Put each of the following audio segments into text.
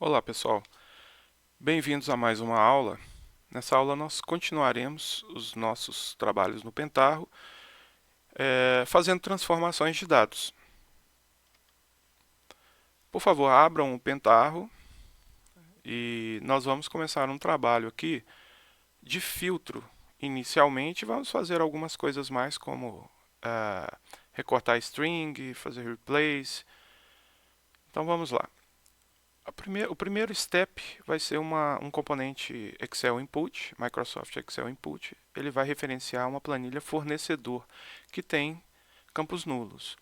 Olá pessoal, bem-vindos a mais uma aula. Nessa aula nós continuaremos os nossos trabalhos no Pentaho, fazendo transformações de dados. Por favor, abram o Pentaho e nós vamos começar um trabalho aqui de filtro. Inicialmente vamos fazer algumas coisas mais como recortar string, fazer replace. Então vamos lá. O primeiro step vai ser um componente Excel Input, Microsoft Excel Input. Ele vai referenciar uma planilha fornecedor que tem campos nulos.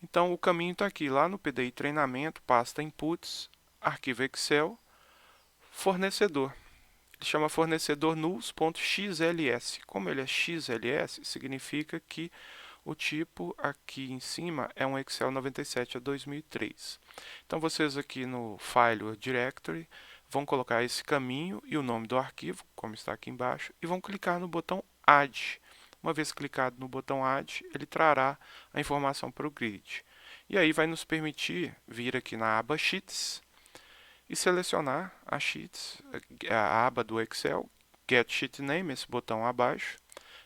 Então o caminho está aqui, lá no PDI treinamento, pasta Inputs, arquivo Excel, fornecedor. Ele chama fornecedor nulls.xls. Como ele é XLS, significa que o tipo aqui em cima é um Excel 97 a 2003. Então vocês aqui no File or Directory vão colocar esse caminho e o nome do arquivo, como está aqui embaixo, e vão clicar no botão Add. Uma vez clicado no botão Add, ele trará a informação para o grid. E aí vai nos permitir vir aqui na aba Sheets e selecionar a Sheets, a aba do Excel, Get Sheet Name, esse botão abaixo.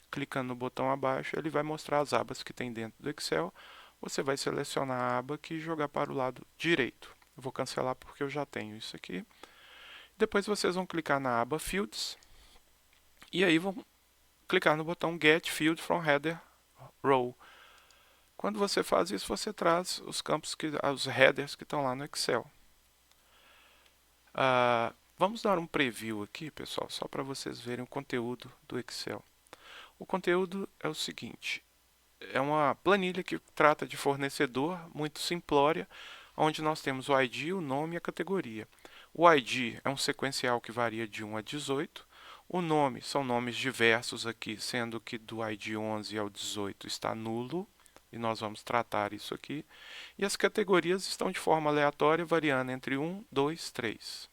Clicando no botão abaixo, ele vai mostrar as abas que tem dentro do Excel. Você vai selecionar a aba aqui e jogar para o lado direito. Eu vou cancelar porque eu já tenho isso aqui. Depois vocês vão clicar na aba Fields e aí vão clicar no botão Get Field from Header Row. Quando você faz isso, você traz os campos, os headers que estão lá no Excel. Vamos dar um preview aqui, pessoal, só para vocês verem o conteúdo do Excel. O conteúdo é o seguinte: é uma planilha que trata de fornecedor, muito simplória, onde nós temos o ID, o nome e a categoria. O ID é um sequencial que varia de 1 a 18. O nome são nomes diversos aqui, sendo que do ID 11 ao 18 está nulo, e nós vamos tratar isso aqui. E as categorias estão de forma aleatória, variando entre 1, 2, 3.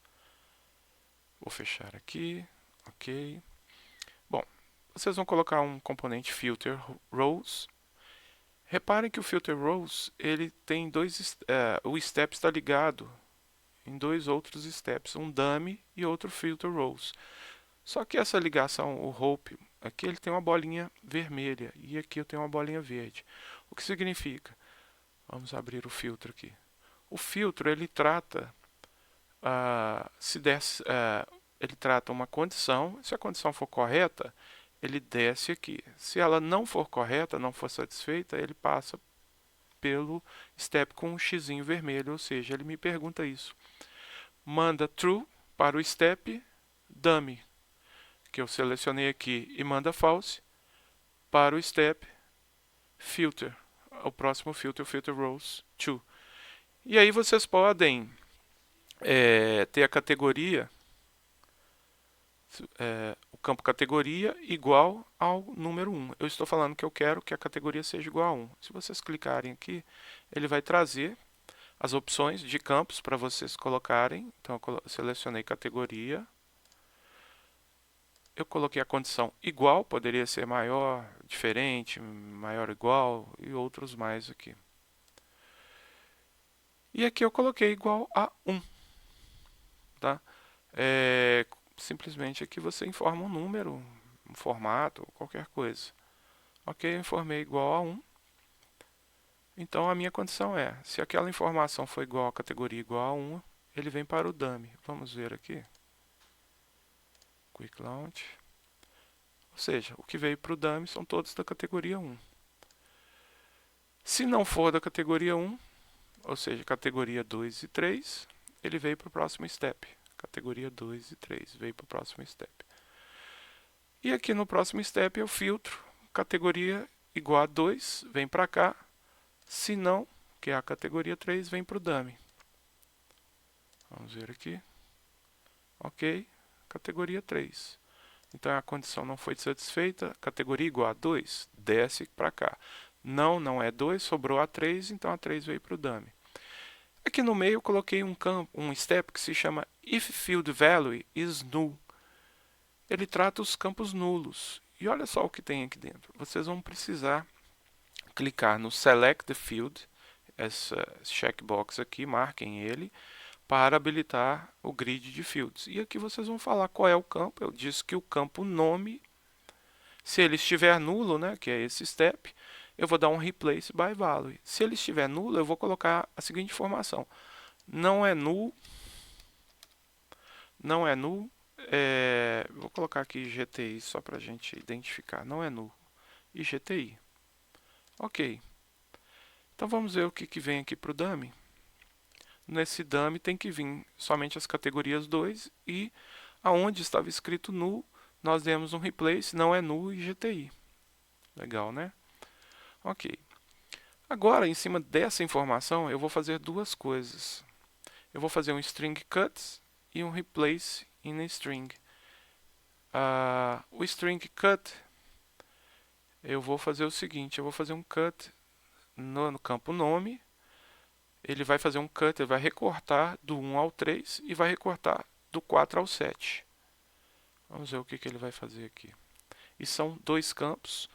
Vou fechar aqui, ok. Bom, vocês vão colocar um componente filter rows. Reparem que o filter rows ele tem o step está ligado em dois outros steps, um dummy e outro filter rows. Só que essa ligação, o hope, aqui ele tem uma bolinha vermelha e aqui eu tenho uma bolinha verde. O que significa? Vamos abrir o filtro aqui. O filtro ele trata ele trata uma condição. Se a condição for correta, ele desce aqui. Se ela não for correta, não for satisfeita, ele passa pelo step com um xizinho vermelho, ou seja, ele me pergunta isso. Manda true para o step dummy, que eu selecionei aqui, e manda false para o step filter, o próximo filter, filter rows 2. E aí vocês podem ter a categoria, o campo categoria igual ao número 1. Eu estou falando que eu quero que a categoria seja igual a 1. Se vocês clicarem aqui, ele vai trazer as opções de campos para vocês colocarem. Então eu selecionei categoria. Eu coloquei a condição igual, poderia ser maior, diferente, maior, igual e outros mais aqui. E aqui eu coloquei igual a 1. Tá? Simplesmente aqui você informa um número, um formato, qualquer coisa. Ok, eu informei igual a 1. Então a minha condição é, se aquela informação for igual à categoria igual a 1, ele vem para o dummy. Vamos ver aqui. Quick Launch. Ou seja, o que veio para o dummy são todos da categoria 1. Se não for da categoria 1, ou seja, categoria 2 e 3, ele veio para o próximo step. Categoria 2 e 3 veio para o próximo step. E aqui no próximo step eu filtro categoria igual a 2, vem para cá. Se não, que é a categoria 3, vem para o dummy. Vamos ver aqui. Ok, categoria 3. Então a condição não foi satisfeita, categoria igual a 2, desce para cá. Não, não é 2, sobrou a 3, então a 3 veio para o dummy. Aqui no meio eu coloquei um step que se chama If Field Value is Null. Ele trata os campos nulos. E olha só o que tem aqui dentro. Vocês vão precisar clicar no Select the Field, essa checkbox aqui, marquem ele, para habilitar o grid de fields. E aqui vocês vão falar qual é o campo. Eu disse que o campo nome, se ele estiver nulo, né, que é esse step, eu vou dar um replace by value. Se ele estiver nulo, eu vou colocar a seguinte informação: não é null, não é null. Vou colocar aqui GTI só para a gente identificar. Não é null. E GTI. Ok. Então vamos ver o que vem aqui para o dummy. Nesse dummy tem que vir somente as categorias 2 e aonde estava escrito null, nós demos um replace, não é null e GTI. Legal, né? Ok. Agora, em cima dessa informação, eu vou fazer duas coisas. Eu vou fazer um string cut e um replace in a string. O string cut, eu vou fazer o seguinte, eu vou fazer um cut no campo nome. Ele vai fazer um cut, ele vai recortar do 1 ao 3 e vai recortar do 4 ao 7. Vamos ver o que ele vai fazer aqui. E são dois campos.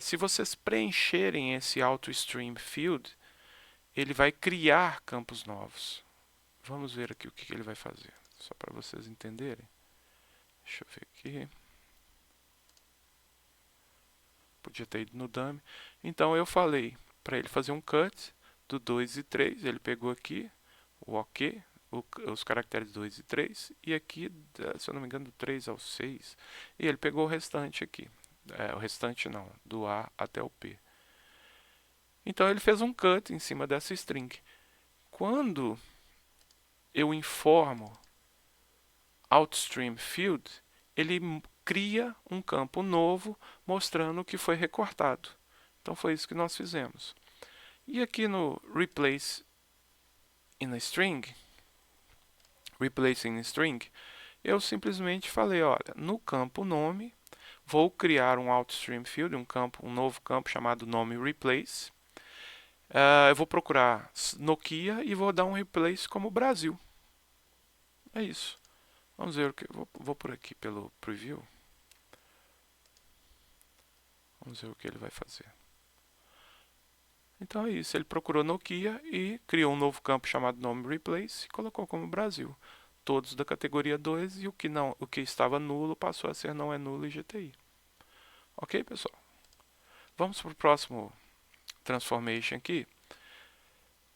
Se vocês preencherem esse AutoStream Field, ele vai criar campos novos. Vamos ver aqui o que ele vai fazer, só para vocês entenderem. Deixa eu ver aqui. Podia ter ido no dummy. Então eu falei para ele fazer um cut do 2 e 3. Ele pegou aqui o OK, os caracteres 2 e 3. E aqui, se eu não me engano, do 3 ao 6. E ele pegou o restante aqui. O restante não, do A até o P. Então ele fez um cut em cima dessa string. Quando eu informo AutoStream Field, ele cria um campo novo mostrando o que foi recortado. Então foi isso que nós fizemos. E aqui no Replace in a String, Replacing a String, eu simplesmente falei, olha, no campo nome, vou criar um AutoStream Field, um novo campo chamado nome Replace. Eu vou procurar Nokia e vou dar um replace como Brasil. É isso. Vamos ver o que. Vou por aqui pelo preview. Vamos ver o que ele vai fazer. Então é isso. Ele procurou Nokia e criou um novo campo chamado nome Replace e colocou como Brasil. Todos da categoria 2 e o que estava nulo passou a ser não é nulo e GTI. Ok, pessoal? Vamos para o próximo transformation aqui.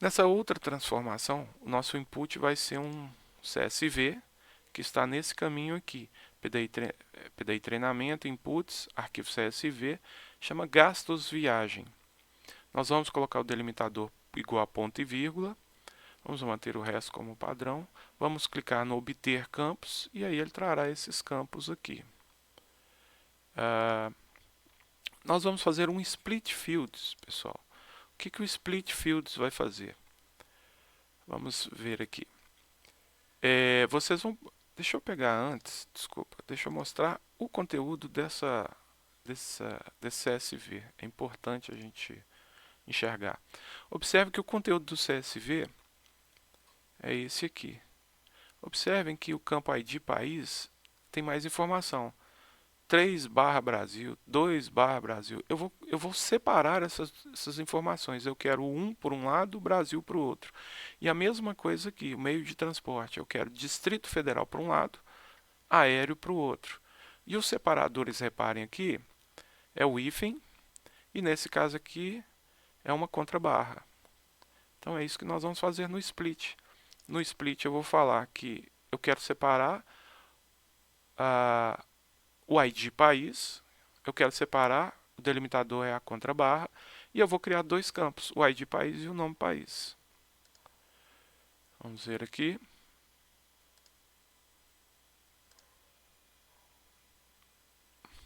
Nessa outra transformação, o nosso input vai ser um CSV que está nesse caminho aqui. PDI treinamento, inputs, arquivo CSV, chama gastos viagem. Nós vamos colocar o delimitador igual a ponto e vírgula. Vamos manter o resto como padrão. Vamos clicar no obter campos e aí ele trará esses campos aqui. Nós vamos fazer um split fields, pessoal. O que o split fields vai fazer? Vamos ver aqui. Vocês vão... Deixa eu pegar antes, desculpa. Deixa eu mostrar o conteúdo desse CSV. É importante a gente enxergar. Observe que o conteúdo do CSV é esse aqui. Observem que o campo ID país tem mais informação. 3/Brasil, 2/Brasil. Eu vou separar essas informações. Eu quero um por um lado, o Brasil para o outro. E a mesma coisa aqui, o meio de transporte. Eu quero Distrito Federal para um lado, aéreo para o outro. E os separadores, reparem aqui, é o hífen, e nesse caso aqui é uma contrabarra. Então é isso que nós vamos fazer no split. No split eu vou falar que eu quero separar o ID país, eu quero separar, o delimitador é a contrabarra, e eu vou criar dois campos, o ID país e o nome país. Vamos ver aqui.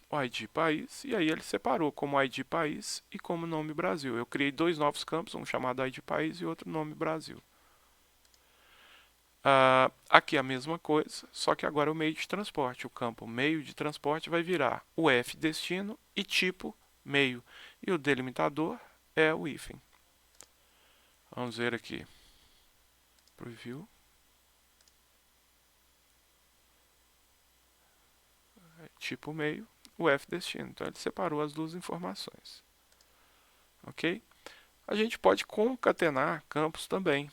O ID país, e aí ele separou como ID país e como nome Brasil. Eu criei dois novos campos, um chamado ID país e outro nome Brasil. Aqui a mesma coisa, só que agora é o meio de transporte. O campo meio de transporte vai virar o F destino e tipo meio. E o delimitador é o hífen. Vamos ver aqui. Preview. Tipo meio, o F destino. Então ele separou as duas informações. Ok? A gente pode concatenar campos também.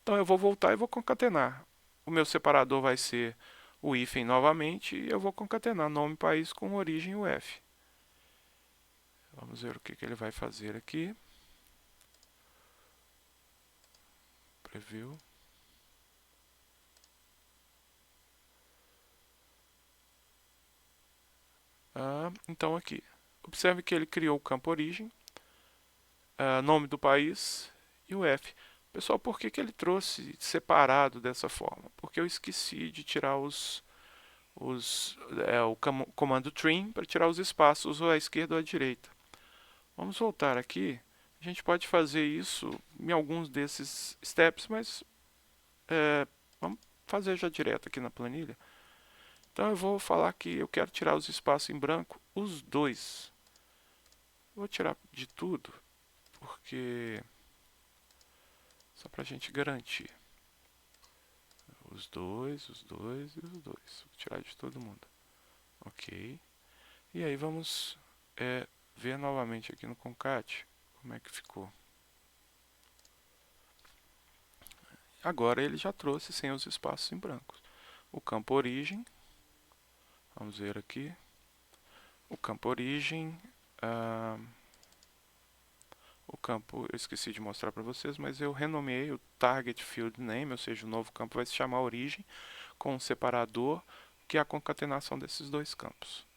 Então eu vou voltar e vou concatenar. O meu separador vai ser o hífen novamente e eu vou concatenar nome país com origem UF. Vamos ver o que ele vai fazer aqui. Preview. Então aqui, observe que ele criou o campo origem, nome do país e o F. Pessoal, por que ele trouxe separado dessa forma? Porque eu esqueci de tirar o comando trim para tirar os espaços ou à esquerda ou à direita. Vamos voltar aqui. A gente pode fazer isso em alguns desses steps, mas vamos fazer já direto aqui na planilha. Então eu vou falar que eu quero tirar os espaços em branco, os dois. Vou tirar de tudo, porque só para a gente garantir. Os dois e os dois. Vou tirar de todo mundo. Ok. E aí vamos ver novamente aqui no concat como é que ficou. Agora ele já trouxe sem os espaços em branco. O campo origem, vamos ver aqui. O campo origem, o campo, eu esqueci de mostrar para vocês, mas eu renomeei o target field name, ou seja, o novo campo vai se chamar origem, com um separador, que é a concatenação desses dois campos.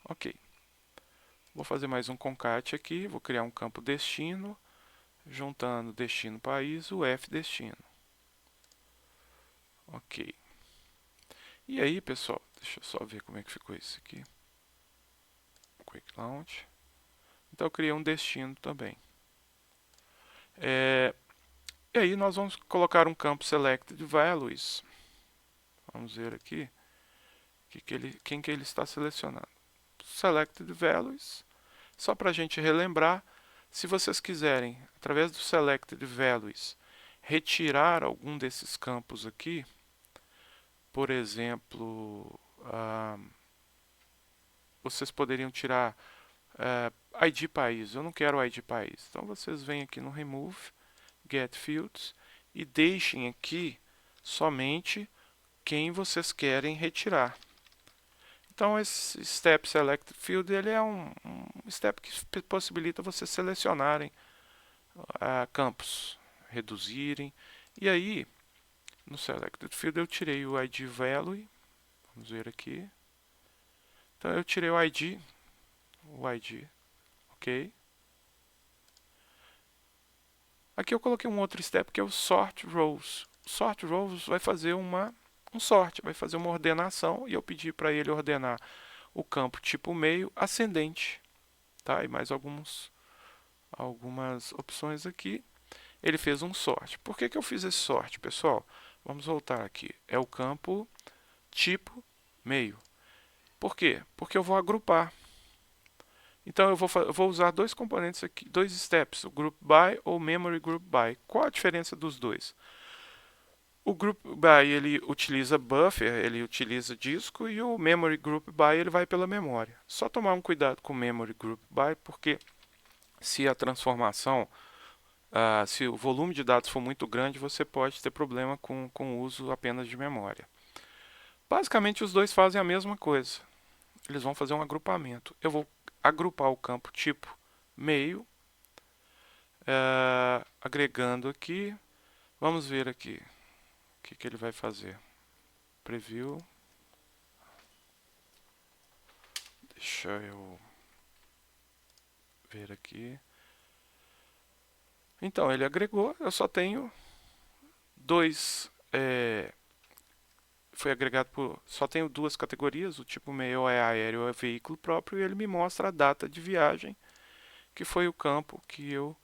Ok. Vou fazer mais um concat aqui, vou criar um campo destino, juntando destino país, o F destino. Ok. E aí, pessoal, deixa eu só ver como é que ficou isso aqui. Quick Launch. Então eu criei um destino também. E aí nós vamos colocar um campo Selected Values. Vamos ver aqui quem que ele está selecionando. Selected Values. Só para a gente relembrar, se vocês quiserem, através do Selected Values, retirar algum desses campos aqui, por exemplo, vocês poderiam tirar ID país. Eu não quero ID país. Então vocês vêm aqui no Remove, Get Fields e deixem aqui somente quem vocês querem retirar. Então esse Step Select Field ele é um step que possibilita vocês selecionarem campos, reduzirem. E aí, no Selected Field eu tirei o ID Value. Vamos ver aqui. Então eu tirei o ID, ok? Aqui eu coloquei um outro step que é o Sort Rows. O Sort Rows vai fazer um sort, vai fazer uma ordenação e eu pedi para ele ordenar o campo tipo meio ascendente, tá? E mais algumas opções aqui. Ele fez um sort. Por que eu fiz esse sort, pessoal? Vamos voltar aqui. É o campo tipo meio. Por quê? Porque eu vou agrupar. Então eu vou usar dois componentes aqui, dois steps, o group by ou memory group by. Qual a diferença dos dois? O group by ele utiliza buffer, ele utiliza disco, e o memory group by ele vai pela memória. Só tomar um cuidado com o memory group by, porque se a transformação, se o volume de dados for muito grande, você pode ter problema com o uso apenas de memória. Basicamente os dois fazem a mesma coisa. Eles vão fazer um agrupamento. Eu vou agrupar o campo tipo meio, agregando aqui. Vamos ver aqui o que ele vai fazer. Preview. Deixa eu ver aqui. Então, ele agregou. Eu só tenho dois. Foi agregado por. Só tenho duas categorias. O tipo meio é aéreo ou é veículo próprio. E ele me mostra a data de viagem, que foi o campo que eu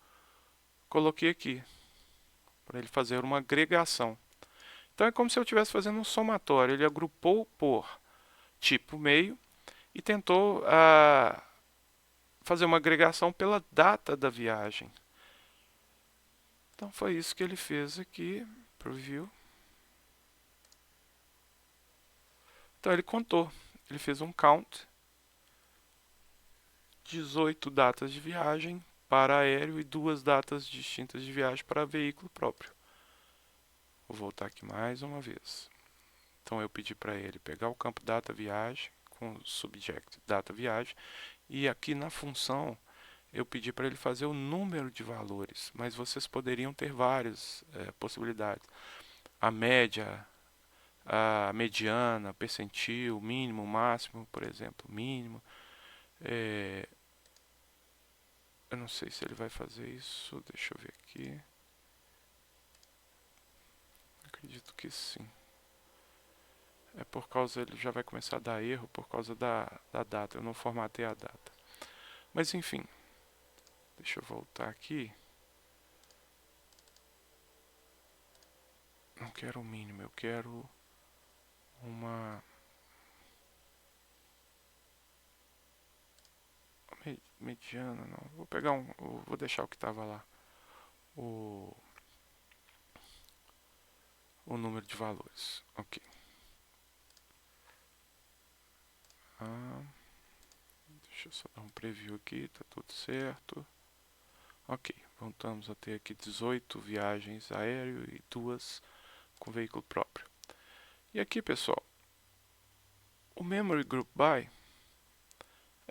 coloquei aqui, para ele fazer uma agregação. Então é como se eu estivesse fazendo um somatório. Ele agrupou por tipo meio e tentou fazer uma agregação pela data da viagem. Então foi isso que ele fez aqui, preview. Então ele contou, ele fez um count, 18 datas de viagem para aéreo e 2 datas distintas de viagem para veículo próprio. Vou voltar aqui mais uma vez. Então eu pedi para ele pegar o campo data viagem com o subject data viagem e aqui na função eu pedi para ele fazer o número de valores, mas vocês poderiam ter várias possibilidades. A média, a mediana, percentil, mínimo, máximo, por exemplo, mínimo. Eu não sei se ele vai fazer isso, deixa eu ver aqui. Acredito que sim. É por causa, ele já vai começar a dar erro por causa da data, eu não formatei a data. Mas enfim, deixa eu voltar aqui. Não quero o mínimo, eu quero uma mediana, não. Vou pegar vou deixar o que estava lá. O número de valores. Ok. Deixa eu só dar um preview aqui, tá tudo certo. Ok, voltamos a ter aqui 18 viagens aéreo e 2 com veículo próprio. E aqui, pessoal, o Memory Group By,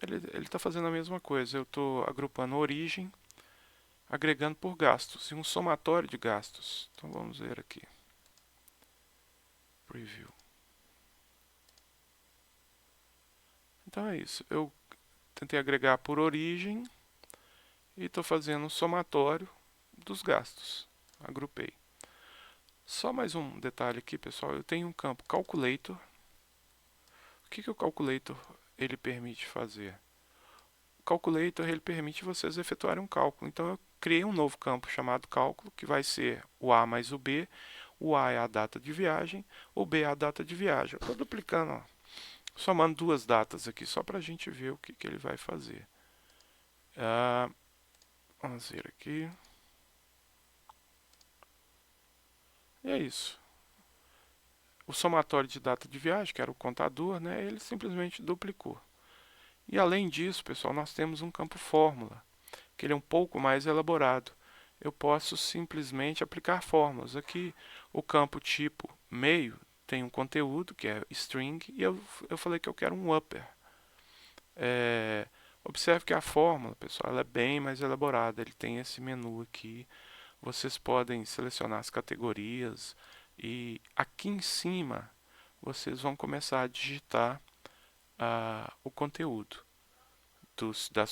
ele está fazendo a mesma coisa. Eu estou agrupando a origem, agregando por gastos e um somatório de gastos. Então vamos ver aqui. Preview. Então é isso. Eu tentei agregar por origem e estou fazendo um somatório dos gastos. Agrupei. Só mais um detalhe aqui, pessoal. Eu tenho um campo Calculator. O que o Calculator ele permite fazer? O Calculator ele permite vocês efetuarem um cálculo. Então eu criei um novo campo chamado cálculo, que vai ser o A mais o B. O A é a data de viagem, o B é a data de viagem. Eu estou duplicando, ó, somando duas datas aqui, só para a gente ver o que ele vai fazer. Vamos ver aqui. E é isso. O somatório de data de viagem, que era o contador, né, ele simplesmente duplicou. E além disso, pessoal, nós temos um campo fórmula, que ele é um pouco mais elaborado. Eu posso simplesmente aplicar fórmulas. Aqui, o campo tipo meio tem um conteúdo, que é string, e eu falei que eu quero um upper. Observe que a fórmula, pessoal, ela é bem mais elaborada. Ele tem esse menu aqui. Vocês podem selecionar as categorias e aqui em cima vocês vão começar a digitar o conteúdo da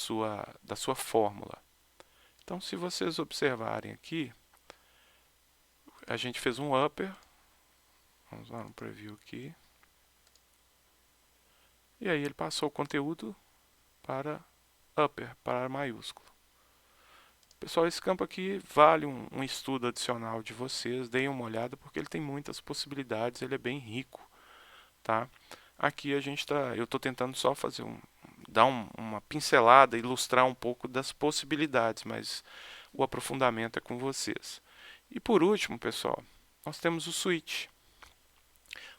sua fórmula. Então, se vocês observarem aqui, a gente fez um upper. Vamos lá no preview aqui. E aí ele passou o conteúdo para upper, para maiúsculo. Pessoal, esse campo aqui vale um estudo adicional de vocês. Deem uma olhada porque ele tem muitas possibilidades, ele é bem rico. Tá? Aqui eu estou tentando só fazer dar uma pincelada, ilustrar um pouco das possibilidades, mas o aprofundamento é com vocês. E por último, pessoal, nós temos o switch.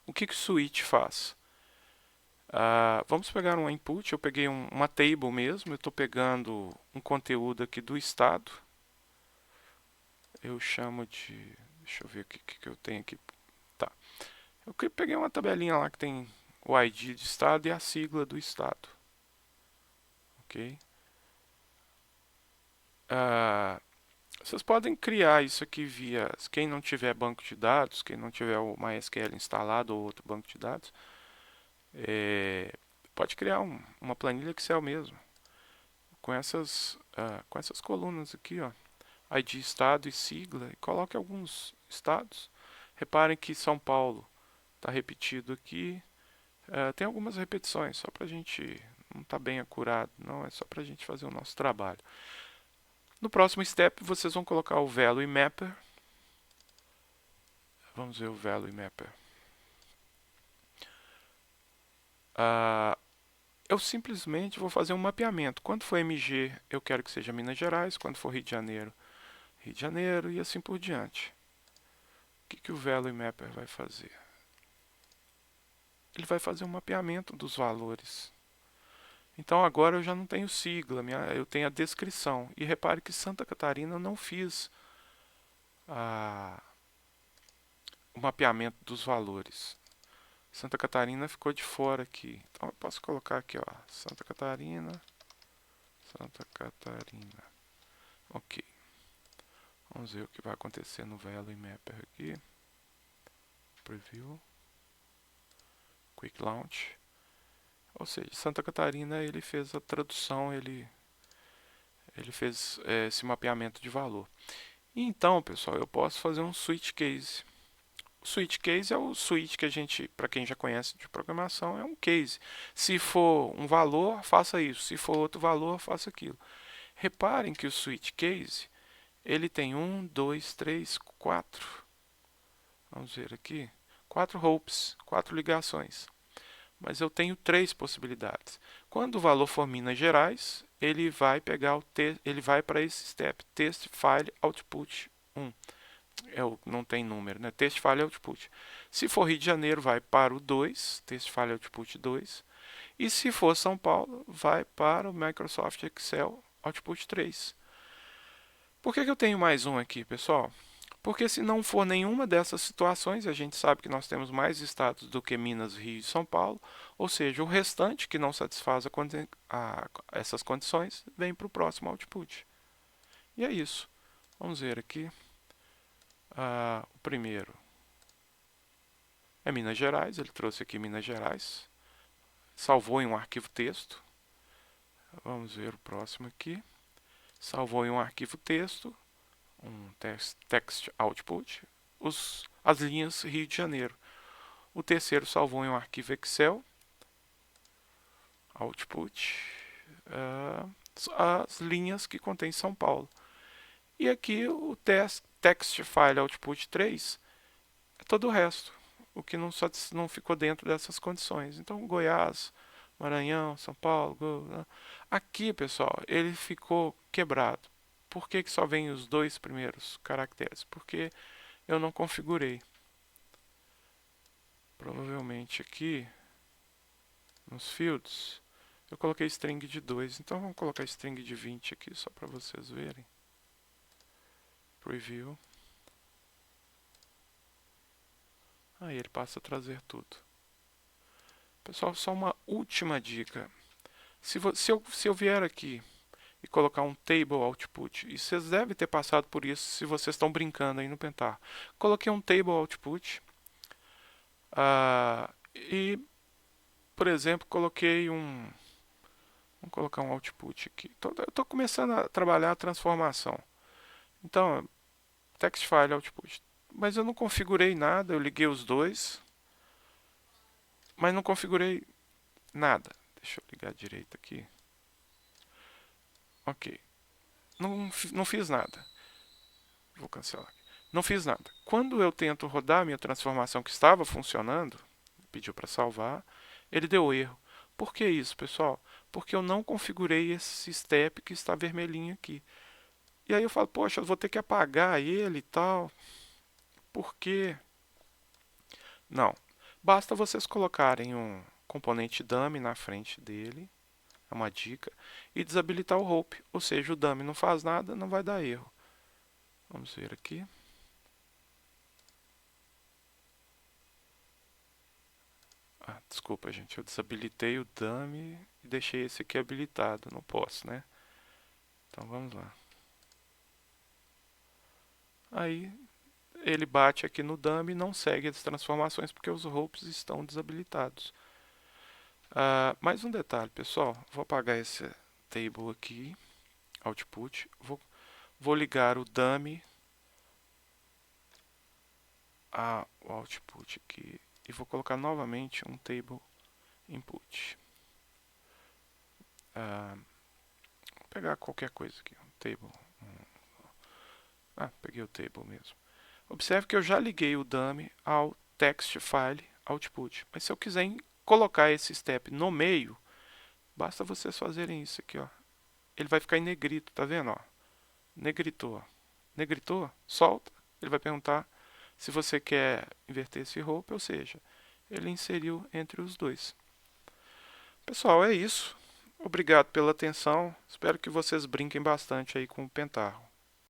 O que o switch faz? Vamos pegar um input, eu peguei uma table mesmo, eu estou pegando um conteúdo aqui do estado. Eu chamo de... Deixa eu ver o que eu tenho aqui. Tá. Eu peguei uma tabelinha lá que tem o ID de estado e a sigla do estado. Ok? Vocês podem criar isso aqui via... Quem não tiver banco de dados, quem não tiver o MySQL instalado ou outro banco de dados, pode criar uma planilha Excel mesmo. Com essas colunas aqui, ó, ID, estado e sigla, e coloque alguns estados. Reparem que São Paulo está repetido aqui. Tem algumas repetições, só para a gente... Não está bem acurado, não, é só para a gente fazer o nosso trabalho. No próximo step, vocês vão colocar o Value Mapper. Vamos ver o Value Mapper. Eu simplesmente vou fazer um mapeamento. Quando for MG, eu quero que seja Minas Gerais. Quando for Rio de Janeiro e assim por diante. O que o Value Mapper vai fazer? Ele vai fazer um mapeamento dos valores. Então agora eu já não tenho sigla, eu tenho a descrição. E repare que Santa Catarina eu não fiz o mapeamento dos valores. Santa Catarina ficou de fora aqui. Então eu posso colocar aqui, ó, Santa Catarina. Ok. Vamos ver o que vai acontecer no Value Mapper aqui. Preview. Quick Launch. Ou seja, Santa Catarina ele fez a tradução, ele fez esse mapeamento de valor. E então, pessoal, eu posso fazer um switch case. O switch case é o switch que a gente, para quem já conhece de programação, é um case. Se for um valor, faça isso. Se for outro valor, faça aquilo. Reparem que o switch case ele tem 1, 2, 3, 4. Vamos ver aqui. 4 hopes, 4 ligações. Mas eu tenho 3 possibilidades. Quando o valor for Minas Gerais, ele vai pegar ele vai para esse step, test file output 1. Não tem número, né? Test file output. Se for Rio de Janeiro, vai para o 2, test file output 2. E se for São Paulo, vai para o Microsoft Excel output 3. Por que eu tenho mais um aqui, pessoal? Porque se não for nenhuma dessas situações, a gente sabe que nós temos mais estados do que Minas, Rio e São Paulo, ou seja, o restante que não satisfaz essas condições vem para o próximo output. E é isso. Vamos ver aqui. O primeiro é Minas Gerais, ele trouxe aqui Minas Gerais, salvou em um arquivo texto. Vamos ver o próximo aqui. Salvou em um arquivo texto, um text output, as linhas Rio de Janeiro. O terceiro salvou em um arquivo Excel, output, as linhas que contém São Paulo. E aqui o text file output 3 é todo o resto, o que não ficou dentro dessas condições. Então, Goiás, Maranhão, São Paulo. Aqui, pessoal, ele ficou quebrado. Por que só vem os 2 primeiros caracteres? Porque eu não configurei. Provavelmente aqui nos fields eu coloquei string de 2. Então vamos colocar string de 20 aqui só para vocês verem. Preview. Aí ele passa a trazer tudo. Pessoal, só uma última dica. Se eu vier aqui e colocar um table output, e vocês devem ter passado por isso se vocês estão brincando aí no Pentar. Coloquei um table output e, por exemplo, coloquei um... Vamos colocar um output aqui. Eu estou começando a trabalhar a transformação. Então, text file output. Mas eu não configurei nada, eu liguei os dois, mas não configurei nada. Deixa eu ligar direito aqui. Ok. Não fiz nada. Vou cancelar. Não fiz nada. Quando eu tento rodar a minha transformação que estava funcionando, pediu para salvar, ele deu erro. Por que isso, pessoal? Porque eu não configurei esse step que está vermelhinho aqui. E aí eu falo, poxa, eu vou ter que apagar ele e tal. Por quê? Não. Basta vocês colocarem um componente dummy na frente dele, é uma dica, e desabilitar o hope, ou seja, o dummy não faz nada, não vai dar erro. Vamos ver aqui. Desculpa, gente, eu desabilitei o dummy e deixei esse aqui habilitado, não posso, né? Então vamos lá. Aí ele bate aqui no dummy e não segue as transformações porque os hopes estão desabilitados. Mais um detalhe, pessoal. Vou apagar esse table aqui, output. Vou ligar o dummy ao output aqui e vou colocar novamente um table input. Vou pegar qualquer coisa aqui, um table. Peguei o table mesmo. Observe que eu já liguei o dummy ao text file output. Mas se eu quiser colocar esse step no meio, basta vocês fazerem isso aqui, ó. Ele vai ficar em negrito, tá vendo, ó? Negritou. Negritou? Solta. Ele vai perguntar se você quer inverter esse hope, ou seja, ele inseriu entre os dois. Pessoal, é isso. Obrigado pela atenção. Espero que vocês brinquem bastante aí com o Pentarro.